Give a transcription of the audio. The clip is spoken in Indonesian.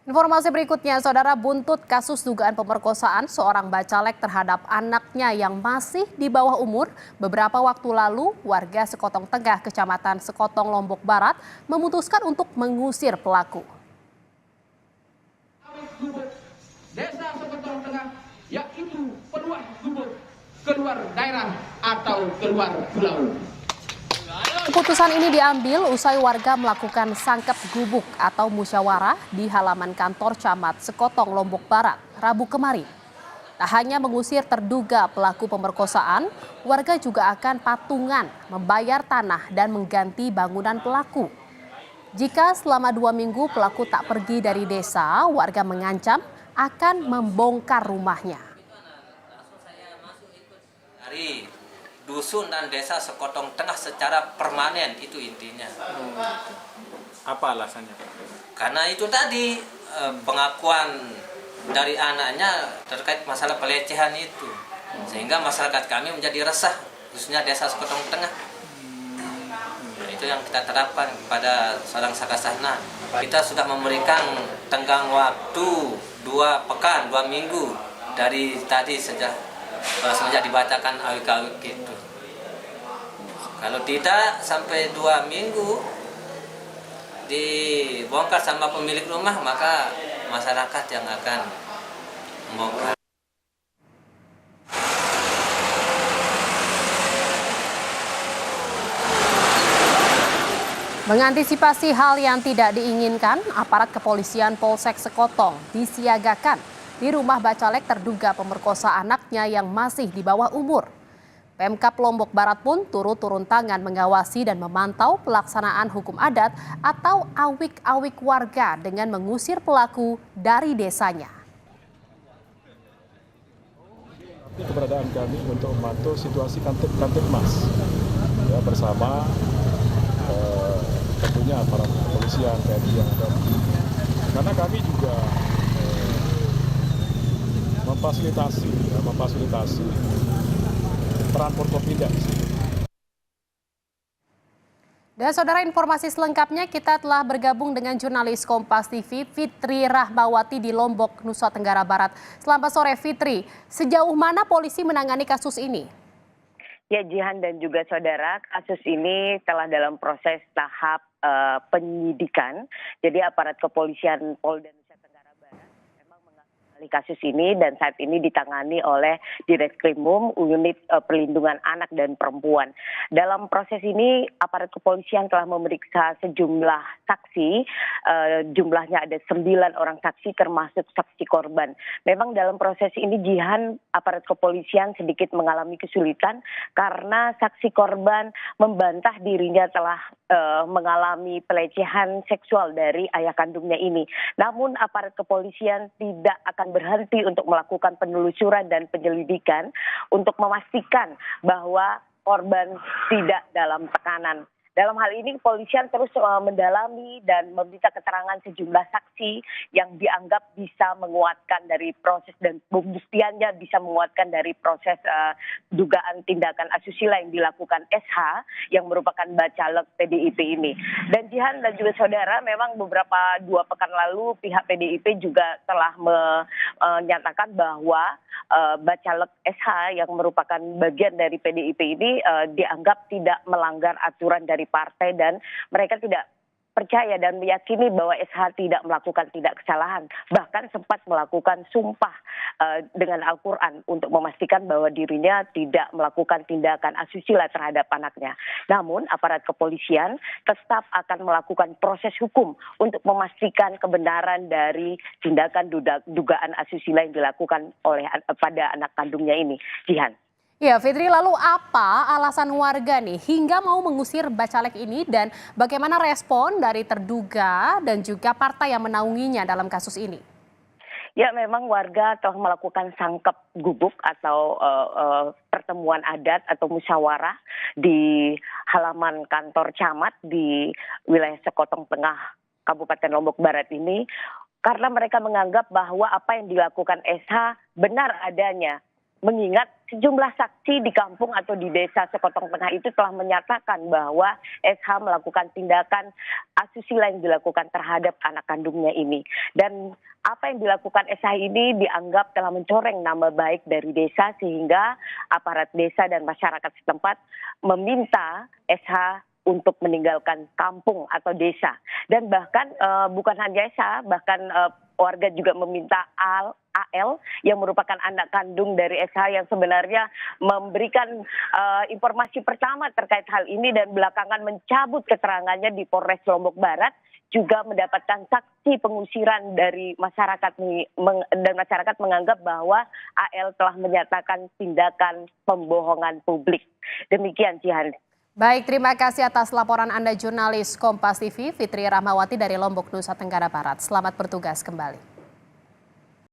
Informasi berikutnya, saudara, buntut kasus dugaan pemerkosaan seorang bacalek terhadap anaknya yang masih di bawah umur. Beberapa waktu lalu, warga Sekotong Tengah, Kecamatan Sekotong, Lombok Barat, memutuskan untuk mengusir pelaku. Desa Sekotong Tengah, yaitu peluang gubuk keluar daerah atau keluar pulau. Keputusan ini diambil usai warga melakukan sangkep gubuk atau musyawarah di halaman kantor Camat Sekotong, Lombok Barat, Rabu kemarin. Tak hanya mengusir terduga pelaku pemerkosaan, warga juga akan patungan membayar tanah dan mengganti bangunan pelaku. Jika selama 2 minggu pelaku tak pergi dari desa, warga mengancam akan membongkar rumahnya. Dari dusun dan desa Sekotong Tengah secara permanen, itu intinya. Apa alasannya, Pak? Karena itu tadi pengakuan dari anaknya terkait masalah pelecehan itu, sehingga masyarakat kami menjadi resah, khususnya desa Sekotong Tengah. Itu yang kita terapkan pada seorang Sakasahna. Kita sudah memberikan tenggang waktu 2 pekan, 2 minggu dari tadi sejak dibacakan awik-awik itu. Kalau tidak sampai 2 minggu dibongkar sama pemilik rumah, maka masyarakat yang akan membongkar. Mengantisipasi hal yang tidak diinginkan, aparat kepolisian Polsek Sekotong disiagakan di rumah bacalek terduga pemerkosa anaknya yang masih di bawah umur. Pemkab Lombok Barat pun turun tangan mengawasi dan memantau pelaksanaan hukum adat atau awik-awik warga dengan mengusir pelaku dari desanya. Keberadaan kami untuk memantau situasi Kamtipmas ya, bersama tentunya aparat kepolisian, TNI yang ada. Karena kami juga memfasilitasi peran Forkopimda di sini. Dan saudara, informasi selengkapnya kita telah bergabung dengan jurnalis Kompas TV Fitri Rahmawati di Lombok, Nusa Tenggara Barat. Selamat sore Fitri, sejauh mana polisi menangani kasus ini? Ya, Jihan dan juga saudara, kasus ini telah dalam proses tahap penyidikan. Jadi aparat kepolisian Polda Nusa Tenggara Barat memang mengambil kasus ini dan saat ini ditangani oleh Direskrimum Unit Perlindungan Anak dan Perempuan. Dalam proses ini aparat kepolisian telah memeriksa sejumlah saksi, jumlahnya ada 9 orang saksi termasuk saksi korban. Memang dalam proses ini Jihan, aparat kepolisian sedikit mengalami kesulitan karena saksi korban membantah dirinya telah mengalami pelecehan seksual dari ayah kandungnya ini. Namun aparat kepolisian tidak akan berhenti untuk melakukan penelusuran dan penyelidikan untuk memastikan bahwa korban tidak dalam tekanan. Dalam hal ini kepolisian terus mendalami dan meminta keterangan sejumlah saksi yang dianggap bisa menguatkan dari proses dan pembuktiannya bisa menguatkan dari proses dugaan tindakan asusila yang dilakukan SH yang merupakan bacalek PDIP ini. Dan Jihan dan juga saudara, memang beberapa 2 pekan lalu pihak PDIP juga telah menyatakan bahwa bacalek SH yang merupakan bagian dari PDIP ini dianggap tidak melanggar aturan dari partai dan mereka tidak percaya dan meyakini bahwa SH tidak melakukan tidak kesalahan. Bahkan sempat melakukan sumpah dengan Al-Quran untuk memastikan bahwa dirinya tidak melakukan tindakan asusila terhadap anaknya. Namun aparat kepolisian tetap akan melakukan proses hukum untuk memastikan kebenaran dari tindakan dugaan asusila yang dilakukan oleh pada anak kandungnya ini. Jihan. Ya, Fitri, lalu apa alasan warga nih hingga mau mengusir bacalek ini dan bagaimana respon dari terduga dan juga partai yang menaunginya dalam kasus ini? Ya, memang warga telah melakukan sangkep gubuk atau pertemuan adat atau musyawarah di halaman kantor camat di wilayah Sekotong Tengah, Kabupaten Lombok Barat ini, karena mereka menganggap bahwa apa yang dilakukan SH benar adanya. mengingat sejumlah saksi di kampung atau di desa Sekotong Tengah itu telah menyatakan bahwa SH melakukan tindakan asusila yang dilakukan terhadap anak kandungnya ini. Dan apa yang dilakukan SH ini dianggap telah mencoreng nama baik dari desa, sehingga aparat desa dan masyarakat setempat meminta SH untuk meninggalkan kampung atau desa. Dan bahkan bukan hanya SH, bahkan warga juga meminta AL yang merupakan anak kandung dari SH yang sebenarnya memberikan informasi pertama terkait hal ini dan belakangan mencabut keterangannya di Polres Lombok Barat, juga mendapatkan saksi pengusiran dari masyarakat dan masyarakat menganggap bahwa AL telah menyatakan tindakan pembohongan publik. Demikian Cihan. Baik, terima kasih atas laporan Anda jurnalis Kompas TV Fitri Rahmawati dari Lombok, Nusa Tenggara Barat. Selamat bertugas kembali.